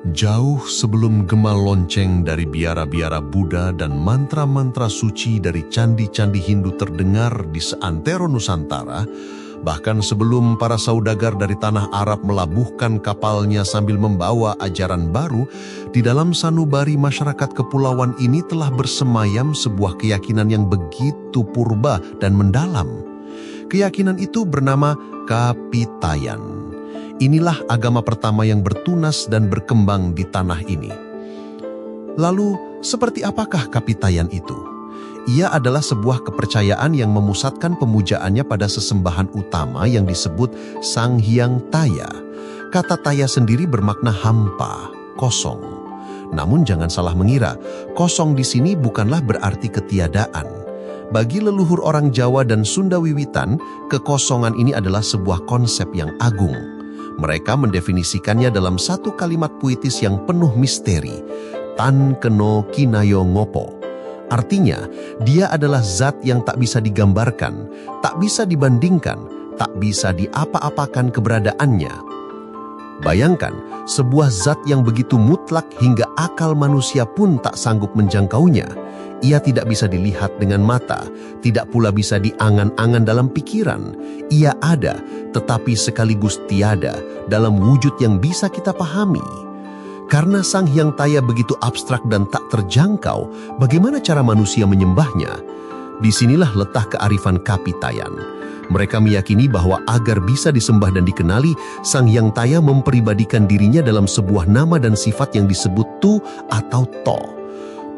Jauh sebelum gema lonceng dari biara-biara Buddha dan mantra-mantra suci dari candi-candi Hindu terdengar di seantero Nusantara, bahkan sebelum para saudagar dari tanah Arab melabuhkan kapalnya sambil membawa ajaran baru, di dalam sanubari masyarakat kepulauan ini telah bersemayam sebuah keyakinan yang begitu purba dan mendalam. Keyakinan itu bernama Kapitayan. Inilah agama pertama yang bertunas dan berkembang di tanah ini. Lalu, seperti apakah Kapitayan itu? Ia adalah sebuah kepercayaan yang memusatkan pemujaannya pada sesembahan utama yang disebut Sang Hyang Taya. Kata Taya sendiri bermakna hampa, kosong. Namun jangan salah mengira, kosong di sini bukanlah berarti ketiadaan. Bagi leluhur orang Jawa dan Sunda Wiwitan, kekosongan ini adalah sebuah konsep yang agung. Mereka mendefinisikannya dalam satu kalimat puitis yang penuh misteri, Tan Keno Kinayo Ngopo. Artinya, dia adalah zat yang tak bisa digambarkan, tak bisa dibandingkan, tak bisa diapa-apakan keberadaannya. Bayangkan, sebuah zat yang begitu mutlak hingga akal manusia pun tak sanggup menjangkaunya. Ia tidak bisa dilihat dengan mata, tidak pula bisa diangan-angan dalam pikiran. Ia ada, tetapi sekaligus tiada dalam wujud yang bisa kita pahami. Karena Sang Hyang Taya begitu abstrak dan tak terjangkau, bagaimana cara manusia menyembahnya? Disinilah letak kearifan Kapitayan. Mereka meyakini bahwa agar bisa disembah dan dikenali, Sang Hyang Taya memperibadikan dirinya dalam sebuah nama dan sifat yang disebut Tu atau To.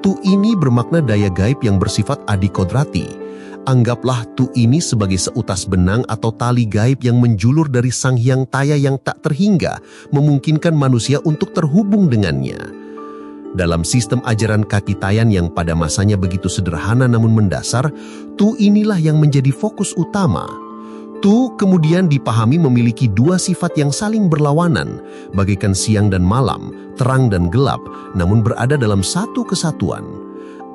Tu ini bermakna daya gaib yang bersifat adikodrati. Anggaplah Tu ini sebagai seutas benang atau tali gaib yang menjulur dari Sang Hyang Taya yang tak terhingga, memungkinkan manusia untuk terhubung dengannya. Dalam sistem ajaran Kapitayan yang pada masanya begitu sederhana namun mendasar, Tu inilah yang menjadi fokus utama. Tu kemudian dipahami memiliki dua sifat yang saling berlawanan, bagaikan siang dan malam, terang dan gelap, namun berada dalam satu kesatuan.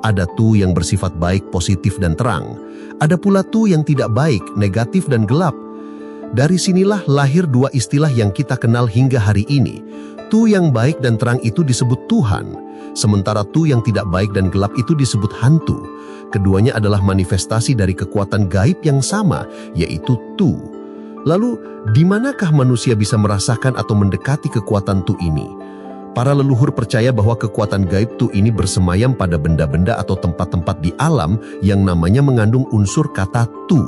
Ada Tu yang bersifat baik, positif, dan terang. Ada pula Tu yang tidak baik, negatif, dan gelap. Dari sinilah lahir dua istilah yang kita kenal hingga hari ini. Tu yang baik dan terang itu disebut Tuhan, sementara Tu yang tidak baik dan gelap itu disebut hantu. Keduanya adalah manifestasi dari kekuatan gaib yang sama, yaitu Tu. Lalu, di manakah manusia bisa merasakan atau mendekati kekuatan Tu ini? Para leluhur percaya bahwa kekuatan gaib Tu ini bersemayam pada benda-benda atau tempat-tempat di alam yang namanya mengandung unsur kata Tu.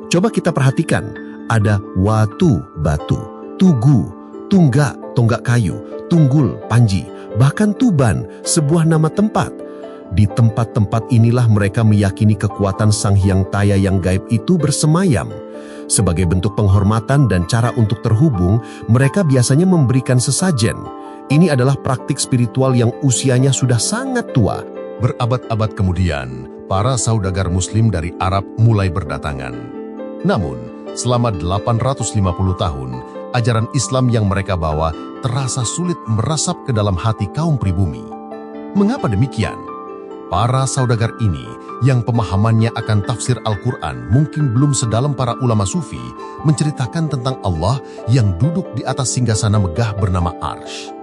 Coba kita perhatikan, ada Watu, batu, Tugu, Tunggak, tonggak kayu, Tunggul, panji, bahkan Tuban, sebuah nama tempat. Di tempat-tempat inilah mereka meyakini kekuatan Sang Hyang Taya yang gaib itu bersemayam. Sebagai bentuk penghormatan dan cara untuk terhubung, mereka biasanya memberikan sesajen. Ini adalah praktik spiritual yang usianya sudah sangat tua. Berabad-abad kemudian, para saudagar Muslim dari Arab mulai berdatangan. Namun, selama 850 tahun, ajaran Islam yang mereka bawa terasa sulit meresap ke dalam hati kaum pribumi. Mengapa demikian? Para saudagar ini, yang pemahamannya akan tafsir Al-Quran mungkin belum sedalam para ulama sufi, menceritakan tentang Allah yang duduk di atas singgasana megah bernama Arsy.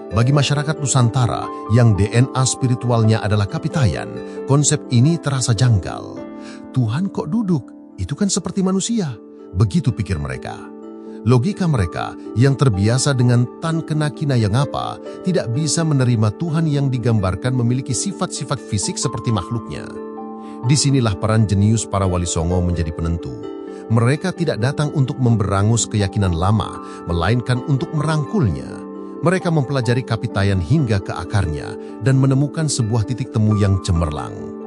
Bagi masyarakat Nusantara yang DNA spiritualnya adalah Kapitayan, konsep ini terasa janggal. Tuhan kok duduk? Itu kan seperti manusia. Begitu pikir mereka. Logika mereka yang terbiasa dengan Tan Kena Kinaya Ngapa tidak bisa menerima Tuhan yang digambarkan memiliki sifat-sifat fisik seperti makhluknya. Disinilah peran jenius para wali songo menjadi penentu. Mereka tidak datang untuk memberangus keyakinan lama, melainkan untuk merangkulnya. Mereka mempelajari Kapitayan hingga ke akarnya dan menemukan sebuah titik temu yang cemerlang.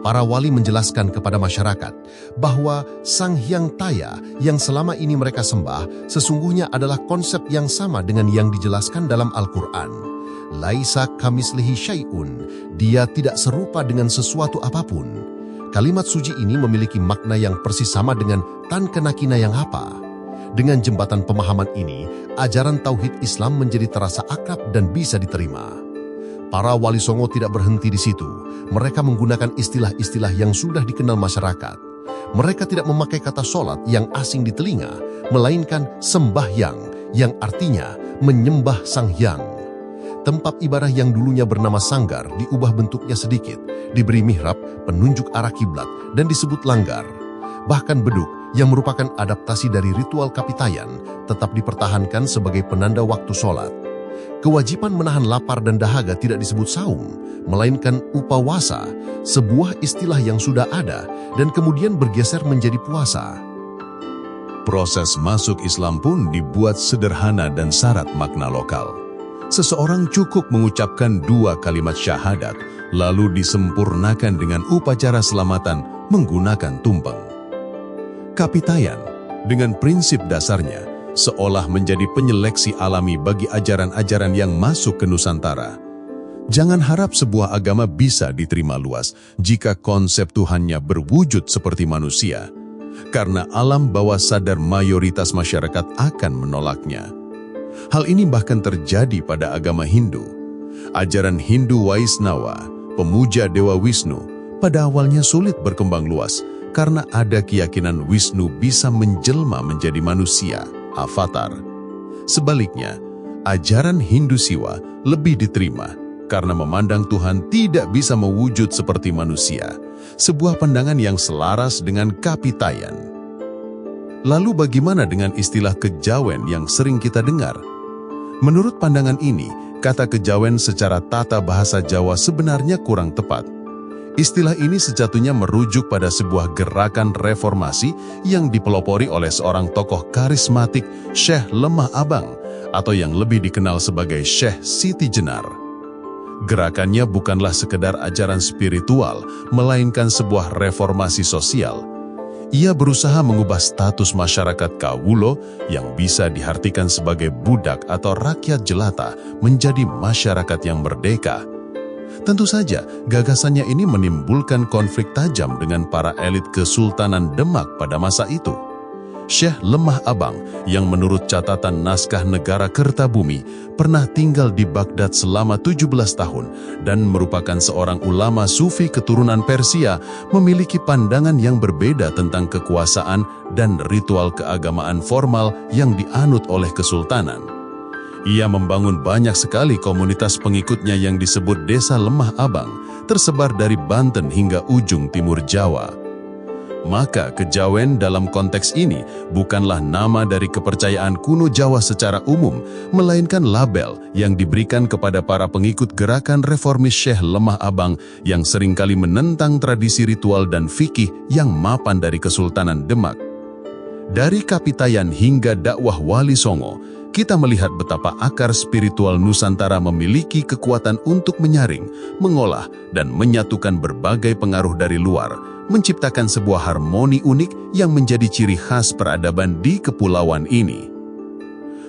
Para wali menjelaskan kepada masyarakat bahwa Sang Hyang Taya yang selama ini mereka sembah sesungguhnya adalah konsep yang sama dengan yang dijelaskan dalam Al-Quran. Laisa kamislihi syai'un, dia tidak serupa dengan sesuatu apapun. Kalimat suci ini memiliki makna yang persis sama dengan Tan Kena Kinaya Ngapa. Dengan jembatan pemahaman ini, ajaran Tauhid Islam menjadi terasa akrab dan bisa diterima. Para wali songo tidak berhenti di situ. Mereka menggunakan istilah-istilah yang sudah dikenal masyarakat. Mereka tidak memakai kata sholat yang asing di telinga, melainkan sembahyang yang artinya menyembah Sang Hyang. tempat ibadah yang dulunya bernama sanggar diubah bentuknya sedikit, diberi mihrab, penunjuk arah kiblat, dan disebut langgar. Bahkan beduk, yang merupakan adaptasi dari ritual kapitayan, tetap dipertahankan sebagai penanda waktu sholat. Kewajiban menahan lapar dan dahaga tidak disebut saum, melainkan upawasa, sebuah istilah yang sudah ada dan kemudian bergeser menjadi puasa. Proses masuk Islam pun dibuat sederhana dan syarat makna lokal. Seseorang cukup mengucapkan 2 kalimat syahadat, lalu disempurnakan dengan upacara selamatan menggunakan tumpeng. Kapitayan, dengan prinsip dasarnya, seolah menjadi penyeleksi alami bagi ajaran-ajaran yang masuk ke Nusantara. Jangan harap sebuah agama bisa diterima luas jika konsep Tuhannya berwujud seperti manusia, karena alam bawah sadar mayoritas masyarakat akan menolaknya. Hal ini bahkan terjadi pada agama Hindu. Ajaran Hindu Vaisnava, pemuja Dewa Wisnu, pada awalnya sulit berkembang luas karena ada keyakinan Wisnu bisa menjelma menjadi manusia, avatar. Sebaliknya, ajaran Hindu Siwa lebih diterima karena memandang Tuhan tidak bisa mewujud seperti manusia, sebuah pandangan yang selaras dengan kapitayan. Lalu bagaimana dengan istilah kejawen yang sering kita dengar? Menurut pandangan ini, kata kejawen secara tata bahasa Jawa sebenarnya kurang tepat. Istilah ini sejatinya merujuk pada sebuah gerakan reformasi yang dipelopori oleh seorang tokoh karismatik, Syekh Lemah Abang, atau yang lebih dikenal sebagai Syekh Siti Jenar. Gerakannya bukanlah sekedar ajaran spiritual, melainkan sebuah reformasi sosial. Ia berusaha mengubah status masyarakat Kawulo yang bisa diartikan sebagai budak atau rakyat jelata menjadi masyarakat yang merdeka. Tentu saja, gagasannya ini menimbulkan konflik tajam dengan para elit Kesultanan Demak pada masa itu. Syekh Lemah Abang, yang menurut catatan naskah negara Kertabumi, pernah tinggal di Baghdad selama 17 tahun dan merupakan seorang ulama sufi keturunan Persia, memiliki pandangan yang berbeda tentang kekuasaan dan ritual keagamaan formal yang dianut oleh Kesultanan. Ia membangun banyak sekali komunitas pengikutnya yang disebut Desa Lemah Abang, tersebar dari Banten hingga ujung timur Jawa. Maka kejawen dalam konteks ini bukanlah nama dari kepercayaan kuno Jawa secara umum, melainkan label yang diberikan kepada para pengikut gerakan reformis Syekh Lemah Abang yang seringkali menentang tradisi ritual dan fikih yang mapan dari Kesultanan Demak. Dari kapitayan hingga dakwah Wali Songo, kita melihat betapa akar spiritual Nusantara memiliki kekuatan untuk menyaring, mengolah, dan menyatukan berbagai pengaruh dari luar, menciptakan sebuah harmoni unik yang menjadi ciri khas peradaban di kepulauan ini.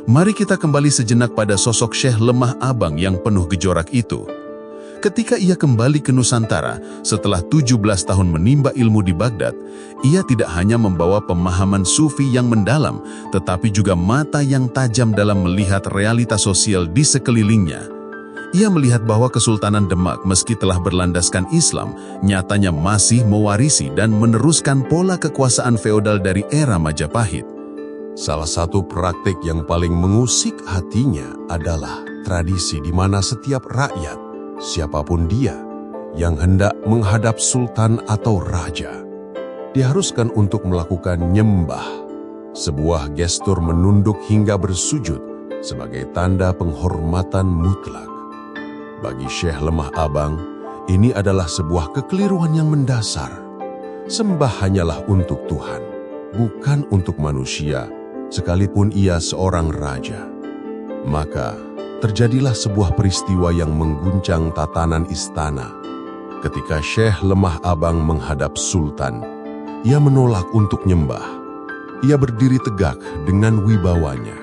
Mari kita kembali sejenak pada sosok Syekh Lemah Abang yang penuh gejorak itu. Ketika ia kembali ke Nusantara setelah 17 tahun menimba ilmu di Baghdad, ia tidak hanya membawa pemahaman sufi yang mendalam, tetapi juga mata yang tajam dalam melihat realitas sosial di sekelilingnya. Ia melihat bahwa Kesultanan Demak meski telah berlandaskan Islam, nyatanya masih mewarisi dan meneruskan pola kekuasaan feodal dari era Majapahit. Salah satu praktik yang paling mengusik hatinya adalah tradisi di mana setiap rakyat, siapapun dia, yang hendak menghadap sultan atau raja, diharuskan untuk melakukan nyembah, sebuah gestur menunduk hingga bersujud sebagai tanda penghormatan mutlak. Bagi Syekh Lemah Abang, ini adalah sebuah kekeliruan yang mendasar. Sembah hanyalah untuk Tuhan, bukan untuk manusia, sekalipun ia seorang raja. Maka, terjadilah sebuah peristiwa yang mengguncang tatanan istana. Ketika Syekh Lemah Abang menghadap sultan, ia menolak untuk nyembah. Ia berdiri tegak dengan wibawanya,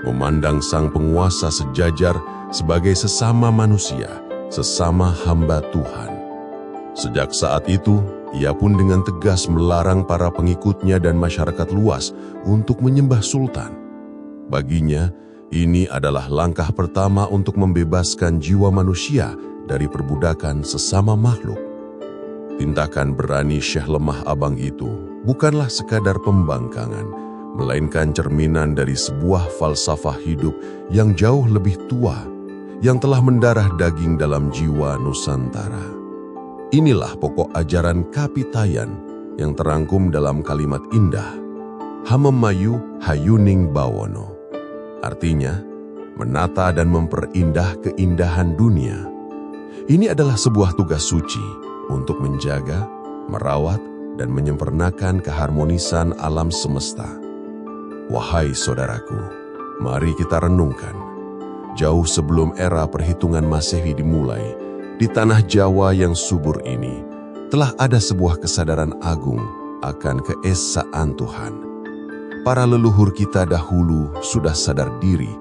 memandang sang penguasa sejajar sebagai sesama manusia, sesama hamba Tuhan. Sejak saat itu, ia pun dengan tegas melarang para pengikutnya dan masyarakat luas untuk menyembah sultan. Baginya, ini adalah langkah pertama untuk membebaskan jiwa manusia dari perbudakan sesama makhluk. Tindakan berani Syekh Lemah Abang itu bukanlah sekadar pembangkangan, melainkan cerminan dari sebuah falsafah hidup yang jauh lebih tua, yang telah mendarah daging dalam jiwa Nusantara. Inilah pokok ajaran Kapitayan yang terangkum dalam kalimat indah, Hamemayu Hayuning Bawono. Artinya, menata dan memperindah keindahan dunia. Ini adalah sebuah tugas suci untuk menjaga, merawat, dan menyempurnakan keharmonisan alam semesta. Wahai saudaraku, mari kita renungkan. Jauh sebelum era perhitungan Masehi dimulai, di tanah Jawa yang subur ini, telah ada sebuah kesadaran agung akan keesaan Tuhan. Para leluhur kita dahulu sudah sadar diri.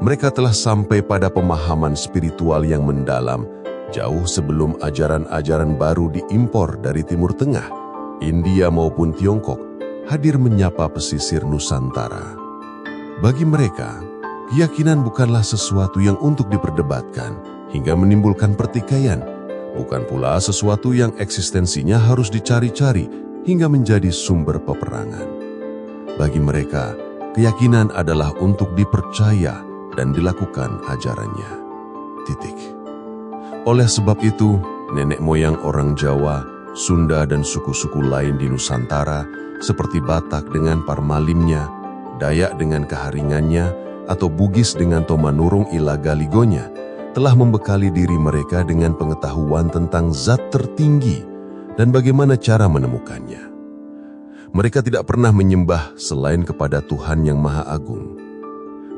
Mereka telah sampai pada pemahaman spiritual yang mendalam jauh sebelum ajaran-ajaran baru diimpor dari Timur Tengah, India maupun Tiongkok hadir menyapa pesisir Nusantara. Bagi mereka, keyakinan bukanlah sesuatu yang untuk diperdebatkan hingga menimbulkan pertikaian, bukan pula sesuatu yang eksistensinya harus dicari-cari hingga menjadi sumber peperangan. Bagi mereka, keyakinan adalah untuk dipercaya dan dilakukan ajarannya. Titik. Oleh sebab itu, nenek moyang orang Jawa, Sunda, dan suku-suku lain di Nusantara, seperti Batak dengan Parmalimnya, Dayak dengan Keharingannya, atau Bugis dengan Tomanurung Ilaga Ligonya, telah membekali diri mereka dengan pengetahuan tentang zat tertinggi dan bagaimana cara menemukannya. Mereka tidak pernah menyembah selain kepada Tuhan yang Maha Agung.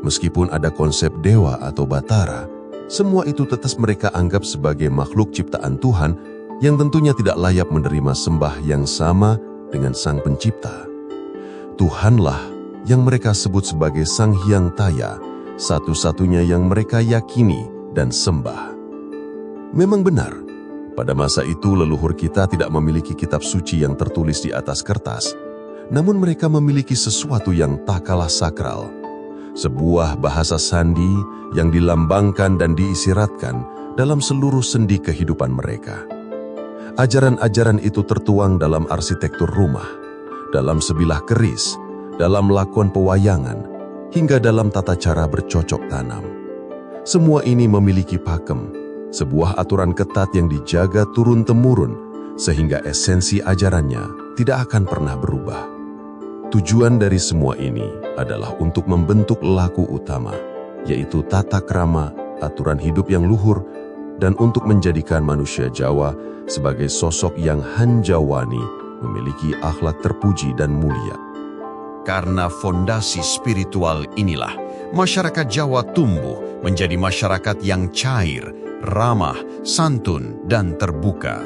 Meskipun ada konsep dewa atau batara, semua itu tetap mereka anggap sebagai makhluk ciptaan Tuhan yang tentunya tidak layak menerima sembah yang sama dengan Sang Pencipta. Tuhanlah yang mereka sebut sebagai Sang Hyang Taya, satu-satunya yang mereka yakini dan sembah. Memang benar, pada masa itu leluhur kita tidak memiliki kitab suci yang tertulis di atas kertas, namun mereka memiliki sesuatu yang tak kalah sakral, sebuah bahasa sandi yang dilambangkan dan diisiratkan dalam seluruh sendi kehidupan mereka. Ajaran-ajaran itu tertuang dalam arsitektur rumah, dalam sebilah keris, dalam lakon pewayangan, hingga dalam tata cara bercocok tanam. Semua ini memiliki pakem, sebuah aturan ketat yang dijaga turun-temurun, sehingga esensi ajarannya tidak akan pernah berubah. Tujuan dari semua ini adalah untuk membentuk laku utama, yaitu tata krama, aturan hidup yang luhur, dan untuk menjadikan manusia Jawa sebagai sosok yang hanjawani, memiliki akhlak terpuji dan mulia. Karena fondasi spiritual inilah, masyarakat Jawa tumbuh menjadi masyarakat yang cair, ramah, santun, dan terbuka.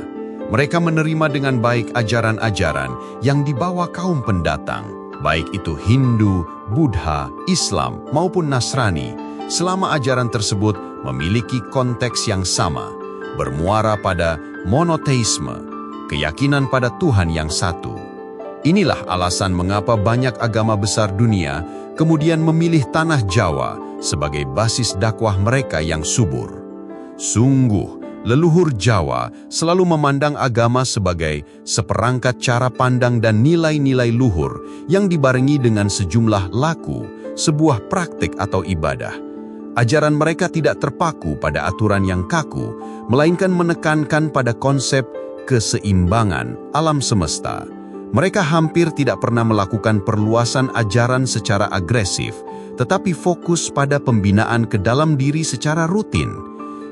Mereka menerima dengan baik ajaran-ajaran yang dibawa kaum pendatang, baik itu Hindu, Buddha, Islam, maupun Nasrani, selama ajaran tersebut memiliki konteks yang sama, bermuara pada monoteisme, keyakinan pada Tuhan yang satu. Inilah alasan mengapa banyak agama besar dunia kemudian memilih tanah Jawa sebagai basis dakwah mereka yang subur. Sungguh, leluhur Jawa selalu memandang agama sebagai seperangkat cara pandang dan nilai-nilai luhur yang dibarengi dengan sejumlah laku, sebuah praktik atau ibadah. Ajaran mereka tidak terpaku pada aturan yang kaku, melainkan menekankan pada konsep keseimbangan alam semesta. Mereka hampir tidak pernah melakukan perluasan ajaran secara agresif, tetapi fokus pada pembinaan ke dalam diri secara rutin.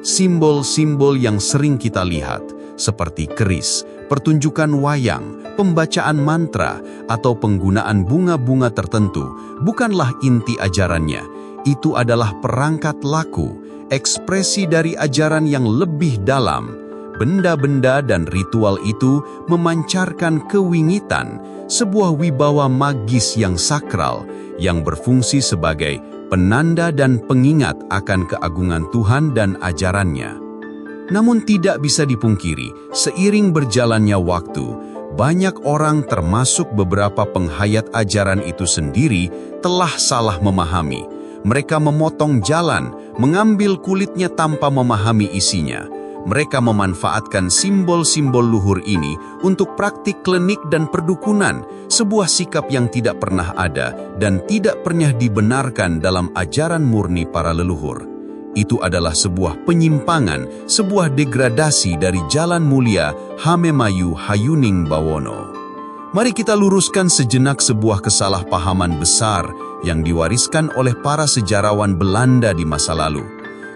Simbol-simbol yang sering kita lihat, seperti keris, pertunjukan wayang, pembacaan mantra, atau penggunaan bunga-bunga tertentu, bukanlah inti ajarannya. Itu adalah perangkat laku, ekspresi dari ajaran yang lebih dalam. Benda-benda dan ritual itu memancarkan kewingitan, sebuah wibawa magis yang sakral, yang berfungsi sebagai penanda dan pengingat akan keagungan Tuhan dan ajarannya. Namun tidak bisa dipungkiri, seiring berjalannya waktu, banyak orang termasuk beberapa penghayat ajaran itu sendiri telah salah memahami. Mereka memotong jalan, mengambil kulitnya tanpa memahami isinya. Mereka memanfaatkan simbol-simbol luhur ini untuk praktik klinik dan perdukunan, sebuah sikap yang tidak pernah ada dan tidak pernah dibenarkan dalam ajaran murni para leluhur. Itu adalah sebuah penyimpangan, sebuah degradasi dari jalan mulia Hamemayu Hayuning Bawono. Mari kita luruskan sejenak sebuah kesalahpahaman besar yang diwariskan oleh para sejarawan Belanda di masa lalu.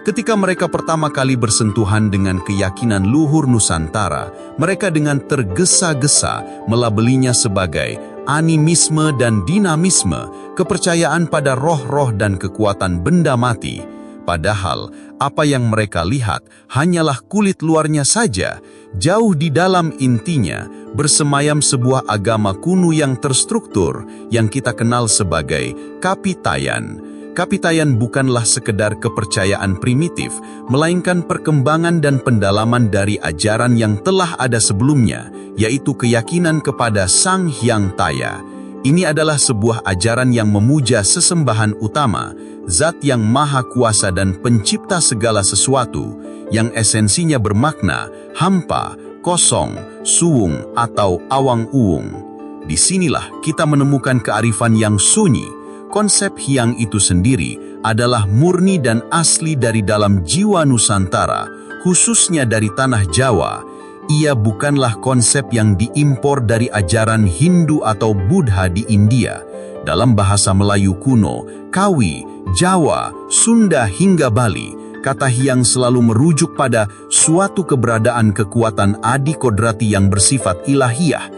Ketika mereka pertama kali bersentuhan dengan keyakinan luhur Nusantara, mereka dengan tergesa-gesa melabelinya sebagai animisme dan dinamisme, kepercayaan pada roh-roh dan kekuatan benda mati. Padahal, apa yang mereka lihat hanyalah kulit luarnya saja. Jauh di dalam intinya, bersemayam sebuah agama kuno yang terstruktur, yang kita kenal sebagai Kapitayan. Kapitayan bukanlah sekedar kepercayaan primitif, melainkan perkembangan dan pendalaman dari ajaran yang telah ada sebelumnya, yaitu keyakinan kepada Sang Hyang Taya. Ini adalah sebuah ajaran yang memuja sesembahan utama, Zat yang maha kuasa dan pencipta segala sesuatu, yang esensinya bermakna hampa, kosong, suwung atau awang-uwung. Disinilah kita menemukan kearifan yang sunyi. Konsep Hyang itu sendiri adalah murni dan asli dari dalam jiwa Nusantara, khususnya dari tanah Jawa. Ia bukanlah konsep yang diimpor dari ajaran Hindu atau Buddha di India. Dalam bahasa Melayu kuno, Kawi, Jawa, Sunda hingga Bali, kata Hyang selalu merujuk pada suatu keberadaan kekuatan adi kodrati yang bersifat ilahiyah.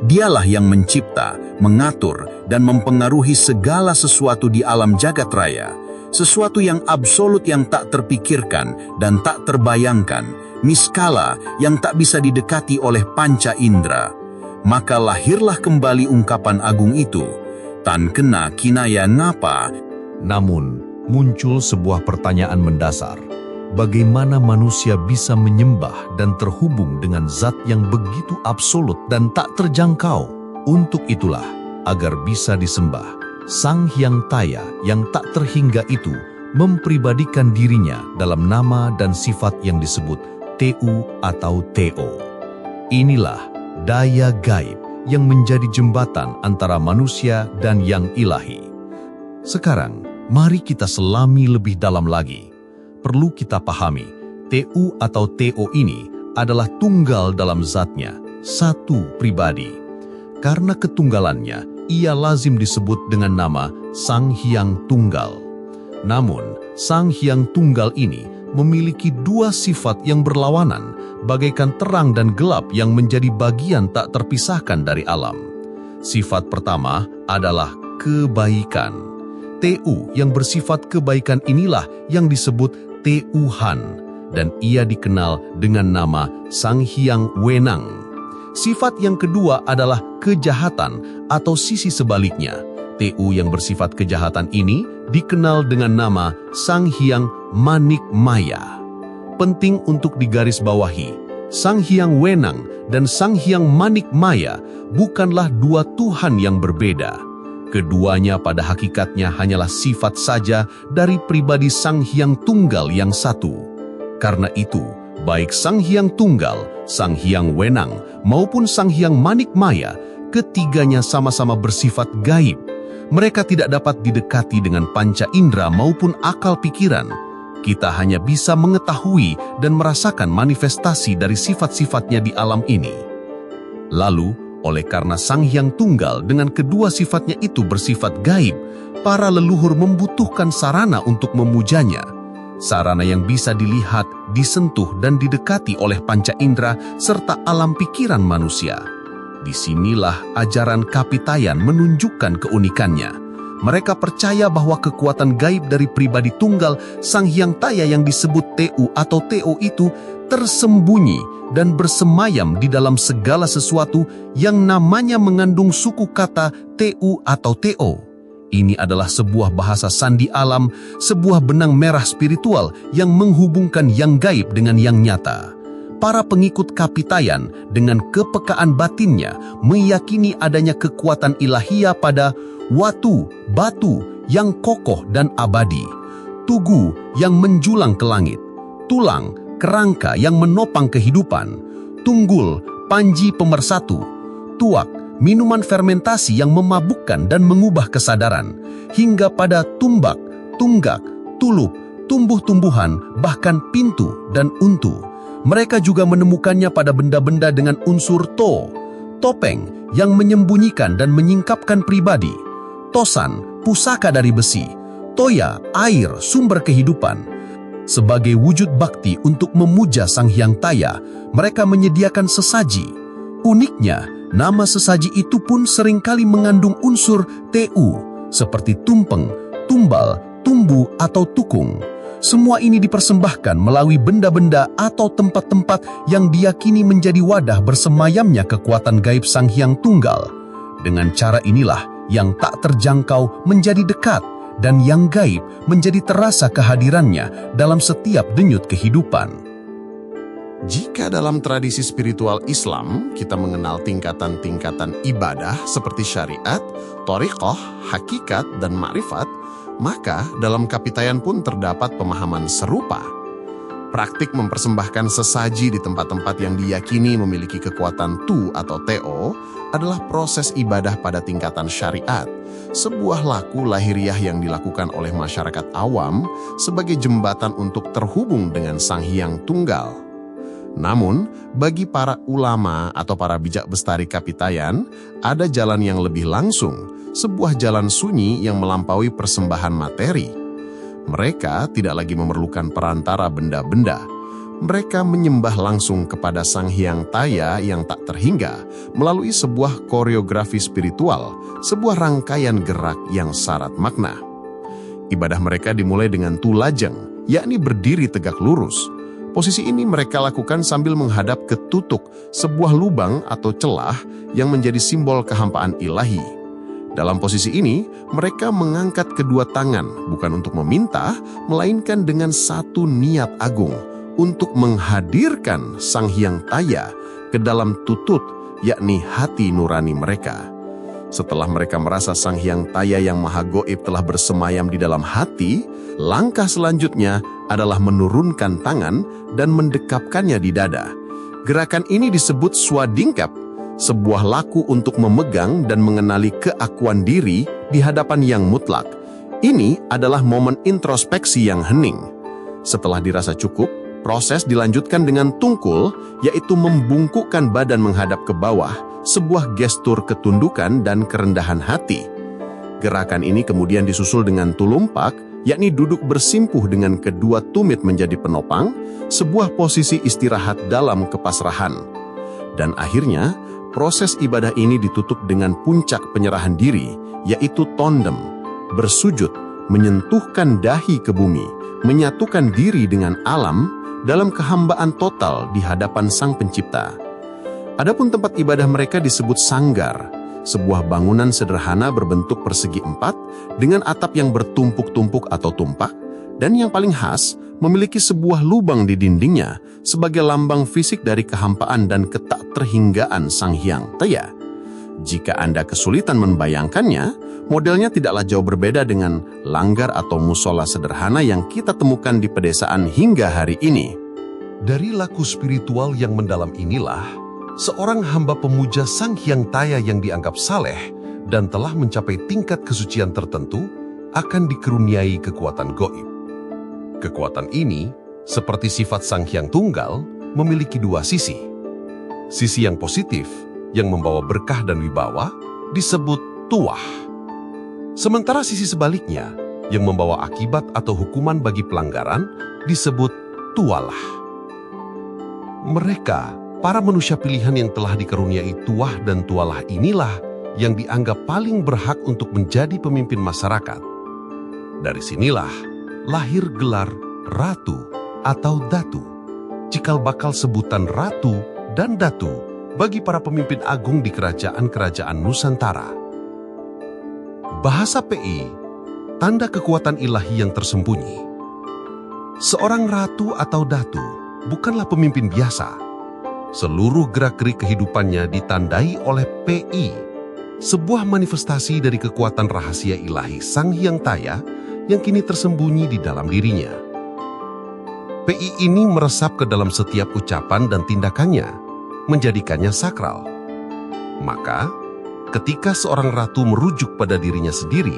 Dialah yang mencipta, mengatur, dan mempengaruhi segala sesuatu di alam jagat raya. Sesuatu yang absolut yang tak terpikirkan dan tak terbayangkan, niskala yang tak bisa didekati oleh panca indera. Maka lahirlah kembali ungkapan agung itu, tan kena kinaya ngapa. Namun, muncul sebuah pertanyaan mendasar. Bagaimana manusia bisa menyembah dan terhubung dengan zat yang begitu absolut dan tak terjangkau? Untuk itulah, agar bisa disembah, Sang Hyang Taya yang tak terhingga itu mempribadikan dirinya dalam nama dan sifat yang disebut TU atau TO. Inilah daya gaib yang menjadi jembatan antara manusia dan yang ilahi. Sekarang, mari kita selami lebih dalam lagi. Perlu kita pahami, TU atau TO ini adalah tunggal dalam zatnya, satu pribadi. Karena ketunggalannya, ia lazim disebut dengan nama Sang Hyang Tunggal. Namun, Sang Hyang Tunggal ini memiliki dua sifat yang berlawanan, bagaikan terang dan gelap yang menjadi bagian tak terpisahkan dari alam. Sifat pertama adalah kebaikan. TU yang bersifat kebaikan inilah yang disebut Tuhan, dan ia dikenal dengan nama Sang Hyang Wenang. Sifat yang kedua adalah kejahatan atau sisi sebaliknya. TU yang bersifat kejahatan ini dikenal dengan nama Sang Hyang Manik Maya. Penting untuk digarisbawahi, Sang Hyang Wenang dan Sang Hyang Manik Maya bukanlah dua Tuhan yang berbeda. Keduanya pada hakikatnya hanyalah sifat saja dari pribadi Sang Hyang Tunggal yang satu. Karena itu, baik Sang Hyang Tunggal, Sang Hyang Wenang, maupun Sang Hyang Manik Maya, ketiganya sama-sama bersifat gaib. Mereka tidak dapat didekati dengan panca indera maupun akal pikiran. Kita hanya bisa mengetahui dan merasakan manifestasi dari sifat-sifatnya di alam ini. Lalu, oleh karena Sang Hyang Tunggal dengan kedua sifatnya itu bersifat gaib, para leluhur membutuhkan sarana untuk memujanya. Sarana yang bisa dilihat, disentuh, dan didekati oleh panca indera serta alam pikiran manusia. Disinilah ajaran Kapitayan menunjukkan keunikannya. Mereka percaya bahwa kekuatan gaib dari pribadi tunggal Sang Hyang Taya yang disebut TU atau TO itu tersembunyi dan bersemayam di dalam segala sesuatu yang namanya mengandung suku kata TU atau TO. Ini adalah sebuah bahasa sandi alam, sebuah benang merah spiritual yang menghubungkan yang gaib dengan yang nyata. Para pengikut Kapitayan dengan kepekaan batinnya meyakini adanya kekuatan ilahiyah pada watu, batu yang kokoh dan abadi, tugu yang menjulang ke langit, tulang, kerangka yang menopang kehidupan, tunggul, panji pemersatu, tuak, minuman fermentasi yang memabukkan dan mengubah kesadaran, hingga pada tumbak, tunggak, tulup, tumbuh-tumbuhan, bahkan pintu dan untu. Mereka juga menemukannya pada benda-benda dengan unsur to, topeng yang menyembunyikan dan menyingkapkan pribadi, tosan, pusaka dari besi, toya, air, sumber kehidupan. Sebagai wujud bakti untuk memuja Sang Hyang Taya, mereka menyediakan sesaji. Uniknya, nama sesaji itu pun seringkali mengandung unsur TU, seperti tumpeng, tumbal, tumbu, atau tukung. Semua ini dipersembahkan melalui benda-benda atau tempat-tempat yang diyakini menjadi wadah bersemayamnya kekuatan gaib Sang Hyang Tunggal. Dengan cara inilah, yang tak terjangkau menjadi dekat, dan yang gaib menjadi terasa kehadirannya dalam setiap denyut kehidupan. Jika dalam tradisi spiritual Islam, kita mengenal tingkatan-tingkatan ibadah seperti syariat, thariqah, hakikat, dan ma'rifat, maka dalam Kapitayan pun terdapat pemahaman serupa. Praktik mempersembahkan sesaji di tempat-tempat yang diyakini memiliki kekuatan tu atau TO adalah proses ibadah pada tingkatan syariat, sebuah laku lahiriah yang dilakukan oleh masyarakat awam sebagai jembatan untuk terhubung dengan Sang Hyang Tunggal. Namun, bagi para ulama atau para bijak bestari Kapitayan, ada jalan yang lebih langsung, sebuah jalan sunyi yang melampaui persembahan materi. Mereka tidak lagi memerlukan perantara benda-benda. Mereka menyembah langsung kepada Sang Hyang Taya yang tak terhingga melalui sebuah koreografi spiritual, sebuah rangkaian gerak yang syarat makna. Ibadah mereka dimulai dengan tulajeng, yakni berdiri tegak lurus. Posisi ini mereka lakukan sambil menghadap ke tutuk, sebuah lubang atau celah yang menjadi simbol kehampaan ilahi. Dalam posisi ini, mereka mengangkat kedua tangan bukan untuk meminta, melainkan dengan satu niat agung untuk menghadirkan Sang Hyang Taya ke dalam tutut, yakni hati nurani mereka. Setelah mereka merasa Sang Hyang Taya yang maha goib telah bersemayam di dalam hati, langkah selanjutnya adalah menurunkan tangan dan mendekapkannya di dada. Gerakan ini disebut swadingkap, sebuah laku untuk memegang dan mengenali keakuan diri di hadapan yang mutlak. Ini adalah momen introspeksi yang hening. Setelah dirasa cukup, proses dilanjutkan dengan tungkul, yaitu membungkukkan badan menghadap ke bawah, sebuah gestur ketundukan dan kerendahan hati. Gerakan ini kemudian disusul dengan tulumpak, yakni duduk bersimpuh dengan kedua tumit menjadi penopang, sebuah posisi istirahat dalam kepasrahan. Dan akhirnya, proses ibadah ini ditutup dengan puncak penyerahan diri, yaitu tondem, bersujud, menyentuhkan dahi ke bumi, menyatukan diri dengan alam dalam kehambaan total di hadapan Sang Pencipta. Adapun tempat ibadah mereka disebut sanggar, sebuah bangunan sederhana berbentuk persegi empat dengan atap yang bertumpuk-tumpuk atau tumpak, dan yang paling khas memiliki sebuah lubang di dindingnya sebagai lambang fisik dari kehampaan dan ketakterhinggaan Sang Hyang Taya. Jika Anda kesulitan membayangkannya, modelnya tidaklah jauh berbeda dengan langgar atau musola sederhana yang kita temukan di pedesaan hingga hari ini. Dari laku spiritual yang mendalam inilah, seorang hamba pemuja Sang Hyang Taya yang dianggap saleh dan telah mencapai tingkat kesucian tertentu akan dikaruniai kekuatan gaib. Kekuatan ini, seperti sifat Sang Hyang Tunggal, memiliki dua sisi. Sisi yang positif, yang membawa berkah dan wibawa, disebut tuah. Sementara sisi sebaliknya, yang membawa akibat atau hukuman bagi pelanggaran, disebut tualah. Mereka, para manusia pilihan yang telah dikaruniai tuah dan tualah inilah yang dianggap paling berhak untuk menjadi pemimpin masyarakat. Dari sinilah lahir gelar Ratu atau Datu, cikal bakal sebutan Ratu dan Datu bagi para pemimpin agung di kerajaan-kerajaan Nusantara. Bahasa PI, tanda kekuatan ilahi yang tersembunyi. Seorang Ratu atau Datu bukanlah pemimpin biasa. Seluruh gerak-gerik kehidupannya ditandai oleh PI, sebuah manifestasi dari kekuatan rahasia ilahi Sang Hyang Taya yang kini tersembunyi di dalam dirinya. PI ini meresap ke dalam setiap ucapan dan tindakannya, menjadikannya sakral. Maka, ketika seorang ratu merujuk pada dirinya sendiri,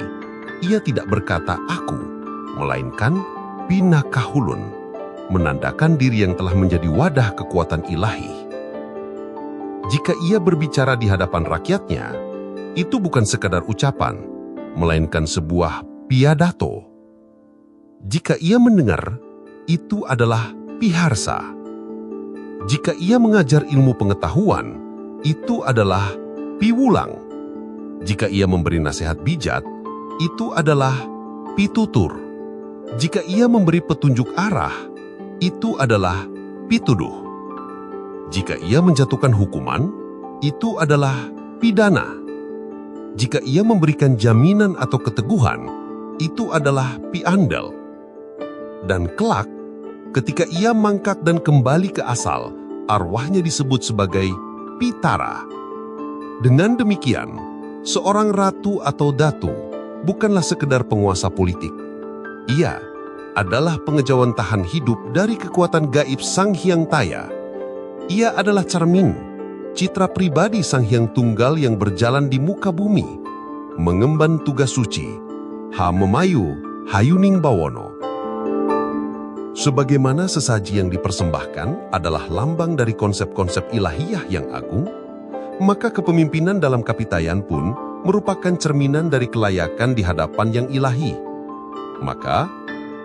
ia tidak berkata "aku", melainkan Pinakahulun, menandakan diri yang telah menjadi wadah kekuatan ilahi. Jika ia berbicara di hadapan rakyatnya, itu bukan sekadar ucapan, melainkan sebuah pidato. Jika ia mendengar, itu adalah piharsa. Jika ia mengajar ilmu pengetahuan, itu adalah piwulang. Jika ia memberi nasihat bijak, itu adalah pitutur. Jika ia memberi petunjuk arah, itu adalah pituduh. Jika ia menjatuhkan hukuman, itu adalah pidana. Jika ia memberikan jaminan atau keteguhan, itu adalah piandel. Dan kelak, ketika ia mangkat dan kembali ke asal, arwahnya disebut sebagai pitara. Dengan demikian, seorang ratu atau datu bukanlah sekedar penguasa politik. Ia adalah pengejawantahan hidup dari kekuatan gaib Sang Hyang Taya. Ia adalah cermin, citra pribadi Sang Hyang Tunggal yang berjalan di muka bumi, mengemban tugas suci, Hamemayu Hayuning Bawono. Sebagaimana sesaji yang dipersembahkan adalah lambang dari konsep-konsep ilahiyah yang agung, maka kepemimpinan dalam kapitayan pun merupakan cerminan dari kelayakan di hadapan yang ilahi. Maka,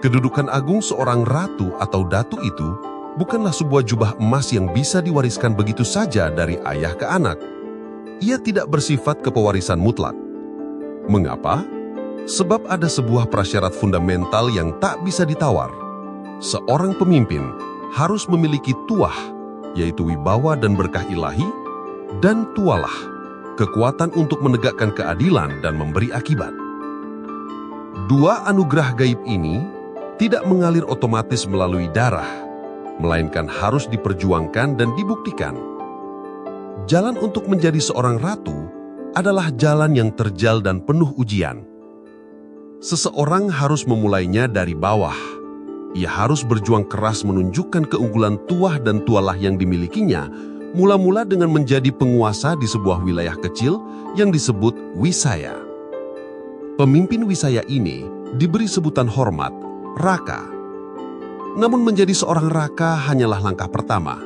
kedudukan agung seorang ratu atau datu itu bukanlah sebuah jubah emas yang bisa diwariskan begitu saja dari ayah ke anak. Ia tidak bersifat kepewarisan mutlak. Mengapa? Sebab ada sebuah prasyarat fundamental yang tak bisa ditawar. Seorang pemimpin harus memiliki tuah, yaitu wibawa dan berkah ilahi, dan tualah, kekuatan untuk menegakkan keadilan dan memberi akibat. Dua anugerah gaib ini tidak mengalir otomatis melalui darah, melainkan harus diperjuangkan dan dibuktikan. Jalan untuk menjadi seorang ratu adalah jalan yang terjal dan penuh ujian. Seseorang harus memulainya dari bawah. Ia harus berjuang keras menunjukkan keunggulan tuah dan tualah yang dimilikinya, mula-mula dengan menjadi penguasa di sebuah wilayah kecil yang disebut Wisaya. Pemimpin Wisaya ini diberi sebutan hormat, Raka. Namun menjadi seorang Raka hanyalah langkah pertama.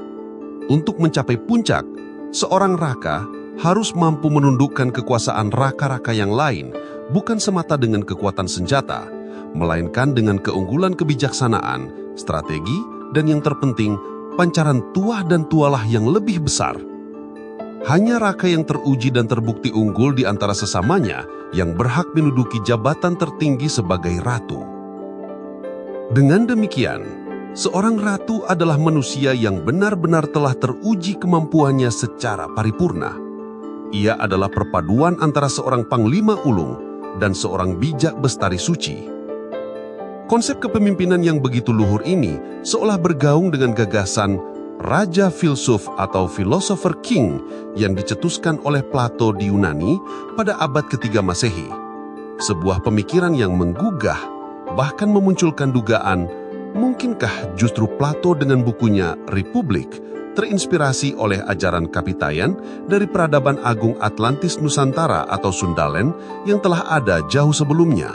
Untuk mencapai puncak, seorang Raka harus mampu menundukkan kekuasaan raka-raka yang lain, bukan semata dengan kekuatan senjata, melainkan dengan keunggulan kebijaksanaan, strategi, dan yang terpenting, pancaran tuah dan tualah yang lebih besar. Hanya Raka yang teruji dan terbukti unggul di antara sesamanya yang berhak menduduki jabatan tertinggi sebagai ratu. Dengan demikian, seorang ratu adalah manusia yang benar-benar telah teruji kemampuannya secara paripurna. Ia adalah perpaduan antara seorang panglima ulung dan seorang bijak bestari suci. Konsep kepemimpinan yang begitu luhur ini seolah bergaung dengan gagasan Raja Filsuf atau Philosopher King yang dicetuskan oleh Plato di Yunani pada abad ketiga Masehi. Sebuah pemikiran yang menggugah, bahkan memunculkan dugaan, mungkinkah justru Plato dengan bukunya Republik terinspirasi oleh ajaran kapitayan dari peradaban agung Atlantis Nusantara atau Sundalen yang telah ada jauh sebelumnya.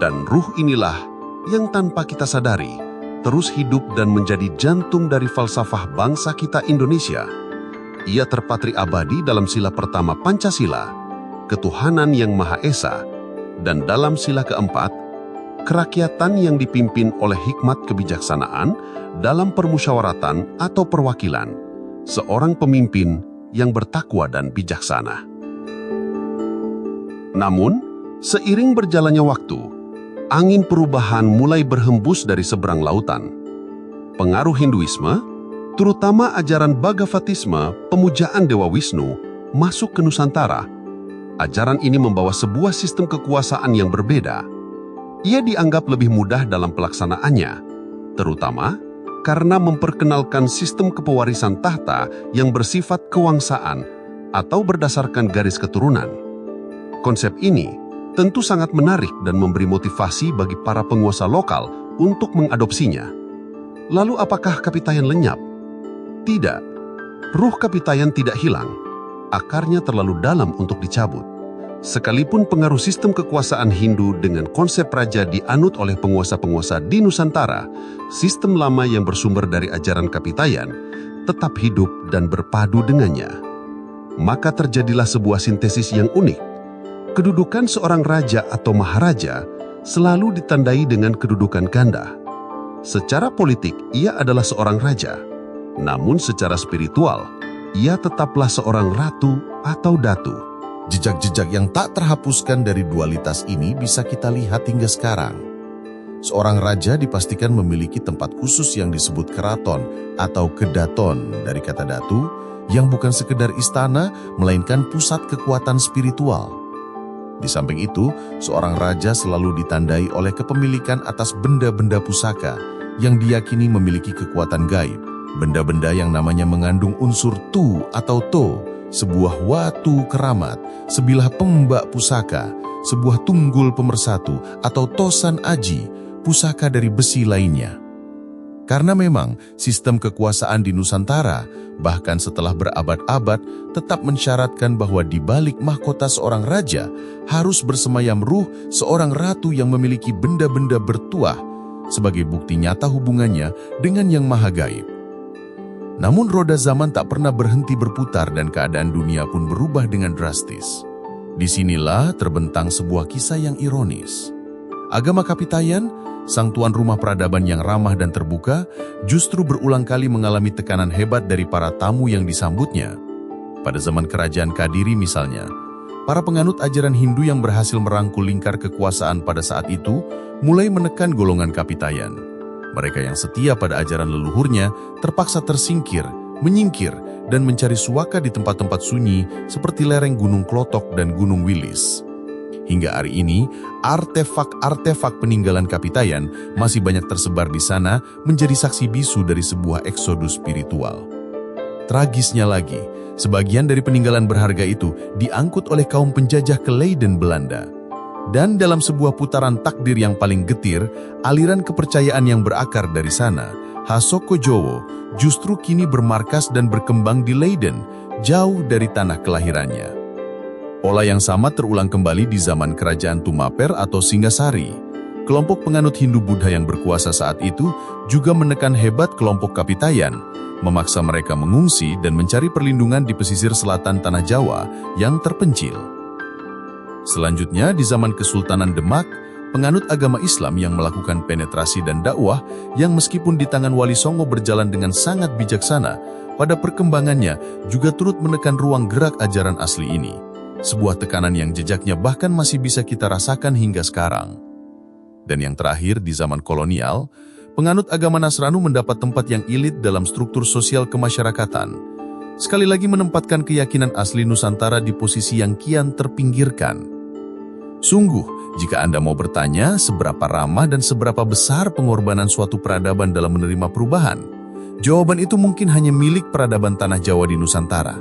Dan ruh inilah yang tanpa kita sadari terus hidup dan menjadi jantung dari falsafah bangsa kita Indonesia. Ia terpatri abadi dalam sila pertama Pancasila, ketuhanan yang Maha Esa, dan dalam sila keempat, kerakyatan yang dipimpin oleh hikmat kebijaksanaan dalam permusyawaratan atau perwakilan, seorang pemimpin yang bertakwa dan bijaksana. Namun, seiring berjalannya waktu, angin perubahan mulai berhembus dari seberang lautan. Pengaruh Hinduisme, terutama ajaran Bhagavatisme, pemujaan Dewa Wisnu, masuk ke Nusantara. Ajaran ini membawa sebuah sistem kekuasaan yang berbeda. Ia dianggap lebih mudah dalam pelaksanaannya, terutama karena memperkenalkan sistem kepewarisan tahta yang bersifat kewangsaan atau berdasarkan garis keturunan. Konsep ini tentu sangat menarik dan memberi motivasi bagi para penguasa lokal untuk mengadopsinya. Lalu apakah kapitayan lenyap? Tidak. Ruh kapitayan tidak hilang. Akarnya terlalu dalam untuk dicabut. Sekalipun pengaruh sistem kekuasaan Hindu dengan konsep raja dianut oleh penguasa-penguasa di Nusantara, sistem lama yang bersumber dari ajaran Kapitayan tetap hidup dan berpadu dengannya. Maka terjadilah sebuah sintesis yang unik. Kedudukan seorang raja atau maharaja selalu ditandai dengan kedudukan ganda. Secara politik, ia adalah seorang raja. Namun secara spiritual, ia tetaplah seorang ratu atau datu. Jejak-jejak yang tak terhapuskan dari dualitas ini bisa kita lihat hingga sekarang. Seorang raja dipastikan memiliki tempat khusus yang disebut keraton atau kedaton dari kata datu, yang bukan sekedar istana, melainkan pusat kekuatan spiritual. Di samping itu, seorang raja selalu ditandai oleh kepemilikan atas benda-benda pusaka yang diyakini memiliki kekuatan gaib. Benda-benda yang namanya mengandung unsur tu atau to, sebuah watu keramat, sebilah pembak pusaka, sebuah tunggul pemersatu, atau tosan aji, pusaka dari besi lainnya. Karena memang sistem kekuasaan di Nusantara, bahkan setelah berabad-abad, tetap mensyaratkan bahwa di balik mahkota seorang raja harus bersemayam ruh seorang ratu yang memiliki benda-benda bertuah sebagai bukti nyata hubungannya dengan yang maha gaib. Namun roda zaman tak pernah berhenti berputar dan keadaan dunia pun berubah dengan drastis. Disinilah terbentang sebuah kisah yang ironis. Agama Kapitayan, sang tuan rumah peradaban yang ramah dan terbuka, justru berulang kali mengalami tekanan hebat dari para tamu yang disambutnya. Pada zaman kerajaan Kadiri misalnya, para penganut ajaran Hindu yang berhasil merangkul lingkar kekuasaan pada saat itu mulai menekan golongan Kapitayan. Mereka yang setia pada ajaran leluhurnya terpaksa tersingkir, menyingkir, dan mencari suaka di tempat-tempat sunyi seperti lereng Gunung Klotok dan Gunung Wilis. Hingga hari ini, artefak-artefak peninggalan Kapitayan masih banyak tersebar di sana menjadi saksi bisu dari sebuah eksodus spiritual. Tragisnya lagi, sebagian dari peninggalan berharga itu diangkut oleh kaum penjajah ke Leiden, Belanda. Dan dalam sebuah putaran takdir yang paling getir, aliran kepercayaan yang berakar dari sana, Hasoko Jowo, justru kini bermarkas dan berkembang di Leiden, jauh dari tanah kelahirannya. Pola yang sama terulang kembali di zaman kerajaan Tumaper atau Singasari. Kelompok penganut Hindu Buddha yang berkuasa saat itu juga menekan hebat kelompok Kapitayan, memaksa mereka mengungsi dan mencari perlindungan di pesisir selatan Tanah Jawa yang terpencil. Selanjutnya, di zaman Kesultanan Demak, penganut agama Islam yang melakukan penetrasi dan dakwah yang meskipun di tangan Wali Songo berjalan dengan sangat bijaksana, pada perkembangannya juga turut menekan ruang gerak ajaran asli ini. Sebuah tekanan yang jejaknya bahkan masih bisa kita rasakan hingga sekarang. Dan yang terakhir, di zaman kolonial, penganut agama Nasrani mendapat tempat yang elit dalam struktur sosial kemasyarakatan. Sekali lagi menempatkan keyakinan asli Nusantara di posisi yang kian terpinggirkan. Sungguh, jika Anda mau bertanya seberapa ramah dan seberapa besar pengorbanan suatu peradaban dalam menerima perubahan, jawaban itu mungkin hanya milik peradaban Tanah Jawa di Nusantara.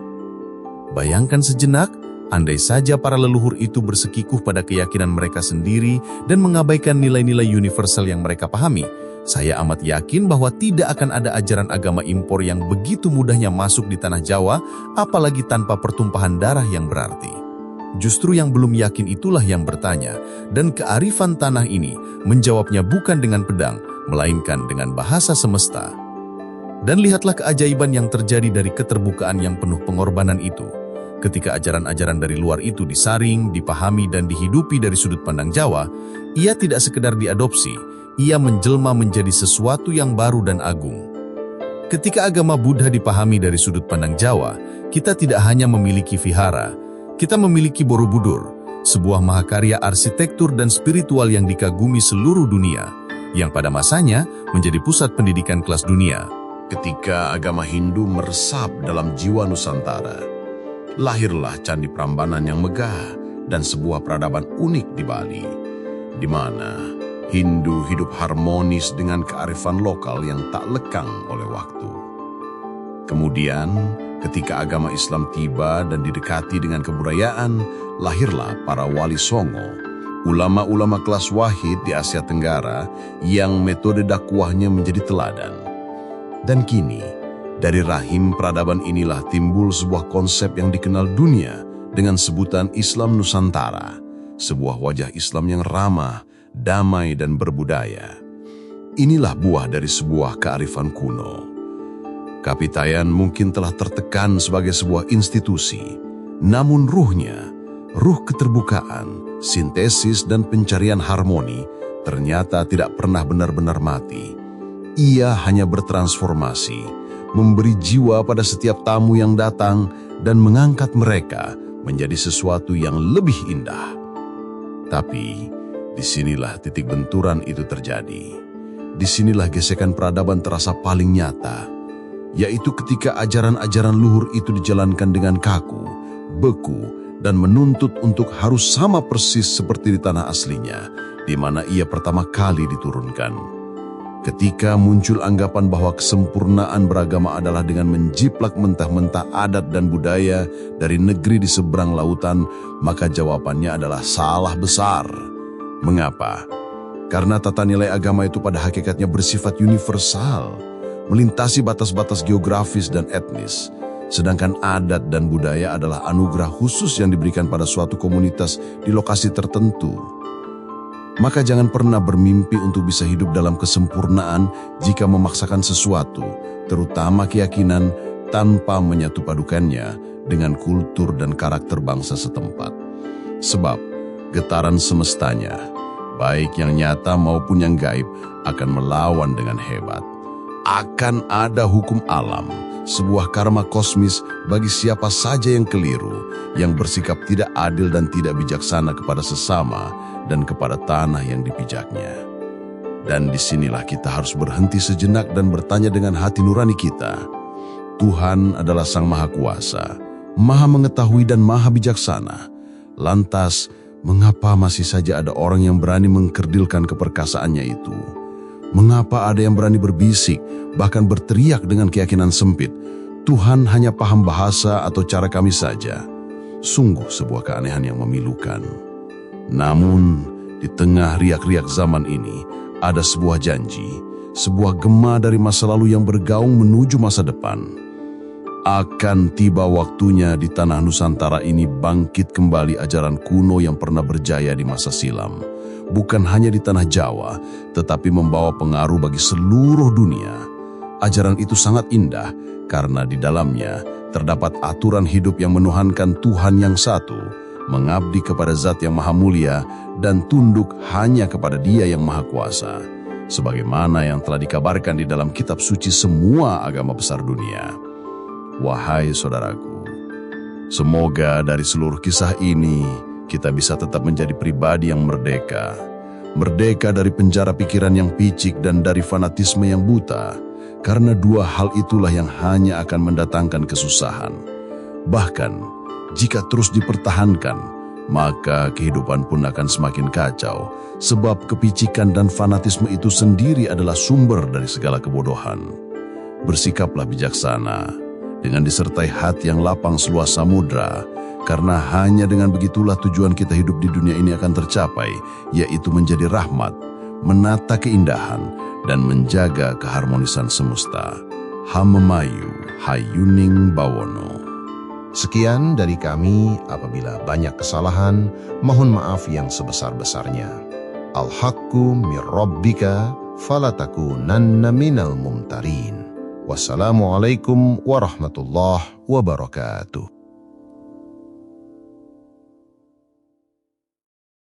Bayangkan sejenak, andai saja para leluhur itu bersekikuh pada keyakinan mereka sendiri dan mengabaikan nilai-nilai universal yang mereka pahami, saya amat yakin bahwa tidak akan ada ajaran agama impor yang begitu mudahnya masuk di Tanah Jawa, apalagi tanpa pertumpahan darah yang berarti. Justru yang belum yakin itulah yang bertanya, dan kearifan tanah ini menjawabnya bukan dengan pedang, melainkan dengan bahasa semesta. Dan lihatlah keajaiban yang terjadi dari keterbukaan yang penuh pengorbanan itu. Ketika ajaran-ajaran dari luar itu disaring, dipahami, dan dihidupi dari sudut pandang Jawa, ia tidak sekedar diadopsi, ia menjelma menjadi sesuatu yang baru dan agung. Ketika agama Buddha dipahami dari sudut pandang Jawa, kita tidak hanya memiliki vihara, kita memiliki Borobudur, sebuah mahakarya arsitektur dan spiritual yang dikagumi seluruh dunia, yang pada masanya menjadi pusat pendidikan kelas dunia. Ketika agama Hindu meresap dalam jiwa Nusantara, lahirlah Candi Prambanan yang megah dan sebuah peradaban unik di Bali, di mana Hindu hidup harmonis dengan kearifan lokal yang tak lekang oleh waktu. Kemudian, ketika agama Islam tiba dan didekati dengan kebudayaan, lahirlah para Wali Songo, ulama-ulama kelas wahid di Asia Tenggara yang metode dakwahnya menjadi teladan. Dan kini, dari rahim peradaban inilah timbul sebuah konsep yang dikenal dunia dengan sebutan Islam Nusantara, sebuah wajah Islam yang ramah, damai, dan berbudaya. Inilah buah dari sebuah kearifan kuno. Kapitayan mungkin telah tertekan sebagai sebuah institusi, namun ruhnya, ruh keterbukaan, sintesis, dan pencarian harmoni ternyata tidak pernah benar-benar mati. Ia hanya bertransformasi, memberi jiwa pada setiap tamu yang datang dan mengangkat mereka menjadi sesuatu yang lebih indah. Tapi, disinilah titik benturan itu terjadi. Disinilah gesekan peradaban terasa paling nyata, yaitu ketika ajaran-ajaran luhur itu dijalankan dengan kaku, beku, dan menuntut untuk harus sama persis seperti di tanah aslinya, di mana ia pertama kali diturunkan. Ketika muncul anggapan bahwa kesempurnaan beragama adalah dengan menjiplak mentah-mentah adat dan budaya dari negeri di seberang lautan, maka jawabannya adalah salah besar. Mengapa? Karena tata nilai agama itu pada hakikatnya bersifat universal, melintasi batas-batas geografis dan etnis, sedangkan adat dan budaya adalah anugerah khusus yang diberikan pada suatu komunitas di lokasi tertentu. Maka jangan pernah bermimpi untuk bisa hidup dalam kesempurnaan jika memaksakan sesuatu, terutama keyakinan, tanpa menyatupadukannya dengan kultur dan karakter bangsa setempat. Sebab getaran semestanya, baik yang nyata maupun yang gaib, akan melawan dengan hebat. Akan ada hukum alam, sebuah karma kosmis bagi siapa saja yang keliru, yang bersikap tidak adil dan tidak bijaksana kepada sesama dan kepada tanah yang dipijaknya. Dan disinilah kita harus berhenti sejenak dan bertanya dengan hati nurani kita. Tuhan adalah Sang Maha Kuasa, Maha Mengetahui dan Maha Bijaksana. Lantas, mengapa masih saja ada orang yang berani mengkerdilkan keperkasaannya itu? Mengapa ada yang berani berbisik, bahkan berteriak dengan keyakinan sempit, Tuhan hanya paham bahasa atau cara kami saja? Sungguh sebuah keanehan yang memilukan. Namun, di tengah riak-riak zaman ini, ada sebuah janji, sebuah gema dari masa lalu yang bergaung menuju masa depan. Akan tiba waktunya di tanah Nusantara ini bangkit kembali ajaran kuno yang pernah berjaya di masa silam. Bukan hanya di tanah Jawa, tetapi membawa pengaruh bagi seluruh dunia. Ajaran itu sangat indah karena di dalamnya terdapat aturan hidup yang menuhankan Tuhan yang satu, mengabdi kepada Zat yang Maha Mulia, dan tunduk hanya kepada Dia yang Maha Kuasa, sebagaimana yang telah dikabarkan di dalam kitab suci semua agama besar dunia. Wahai saudaraku, semoga dari seluruh kisah ini kita bisa tetap menjadi pribadi yang merdeka. Merdeka dari penjara pikiran yang picik dan dari fanatisme yang buta, karena dua hal itulah yang hanya akan mendatangkan kesusahan. Bahkan, jika terus dipertahankan, maka kehidupan pun akan semakin kacau, sebab kepicikan dan fanatisme itu sendiri adalah sumber dari segala kebodohan. Bersikaplah bijaksana, dengan disertai hati yang lapang seluas samudra, karena hanya dengan begitulah tujuan kita hidup di dunia ini akan tercapai, yaitu menjadi rahmat, menata keindahan, dan menjaga keharmonisan semesta. Hamemayu Hayuning Bawono. Sekian dari kami, apabila banyak kesalahan, mohon maaf yang sebesar-besarnya. Al-haqqu mir rabbika falatakunanna minal mumtarin. Wassalamualaikum warahmatullahi wabarakatuh.